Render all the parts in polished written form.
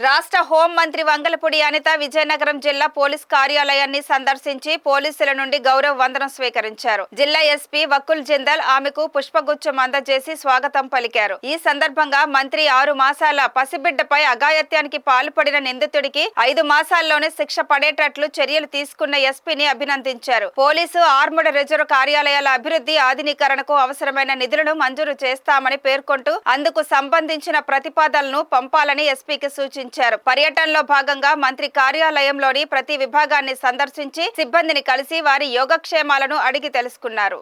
రాష్ట్ర హోం మంత్రి వంగలపూడి అనిత విజయనగరం జిల్లా పోలీస్ కార్యాలయాన్ని సందర్శించి పోలీసుల నుండి గౌరవ వందనం స్వీకరించారు. జిల్లా ఎస్పీ వకుల్ జిందాల్ ఆమెకు పుష్పగుచ్చం అందజేసి స్వాగతం పలికారు. ఈ సందర్భంగా మంత్రి 6 మాసాల పసిబిడ్డపై అఘాయిత్యానికి పాల్పడిన నిందితుడికి 5 మాసాల్లోనే శిక్ష పడేటట్లు చర్యలు తీసుకున్న ఎస్పీని అభినందించారు. పోలీసు ఆర్మడ్ రిజర్వ్ కార్యాలయాల అభివృద్ధి ఆధునీకరణకు అవసరమైన నిధులను మంజూరు చేస్తామని పేర్కొంటూ అందుకు సంబంధించిన ప్రతిపాదనలను పంపాలని ఎస్పీకి సూచించారు. పర్యటనలో భాగంగా మంత్రి కార్యాలయంలోని ప్రతి విభాగాన్ని సందర్శించి సిబ్బందిని కలిసి వారి యోగక్షేమాలను అడిగి తెలుసుకున్నారు.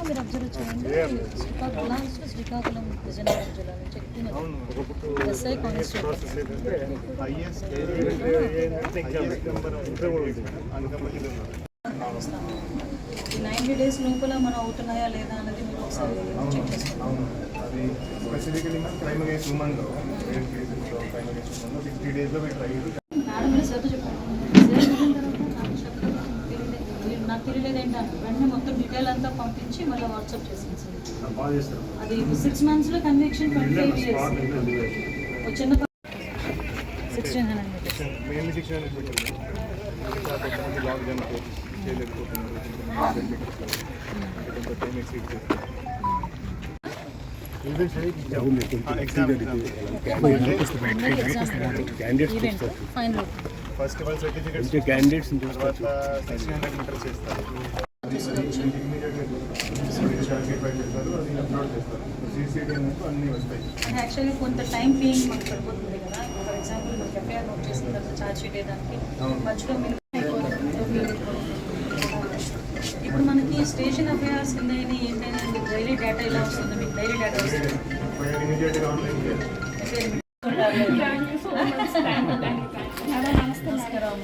మీరు అబ్జర్వ్ చేయండి. శ్రీకాకుళం విజయనగరం జిల్లా నుంచి ఎస్ఐ కానిస్టేబుల్ 90 days లోపల మనం అవుతున్నాయా లేదా అన్నది మీరు ఒకసారి చెక్ చేసుకోండి. నాకు తెలియలేదు ఏంటంటే వెంటనే మొత్తం డీటెయిల్ అంతా పంపించి మళ్ళీ వాట్సాప్ చేసింది సార్. అది 6 months లో కన్విక్షన్ 25 years చిన్న 1600 ఫెస్టివల్ సర్టిఫికెట్స్ క్యాండిడేట్స్ తర్వాత 1600 మీటర్స్ చేస్తారు. యాక్చువల్లీ కొంత టైం బీయింగ్ మనకు పడిపోతుంది కదా. ఫర్ ఎగ్జాంపుల్ మనకి ఎఫ్ఐఆర్ నోట్ చేసిన తర్వాత ఛార్జ్ షీట్ వేయడానికి మధ్యలో మీరు ఇప్పుడు మనకి స్టేషన్ ఎఫ్ఐఆర్స్ కింద ఏంటైనా డైలీ డేటా ఇలా వస్తుంది. మీకు డైలీ డేటా వస్తుంది. నమస్కారం.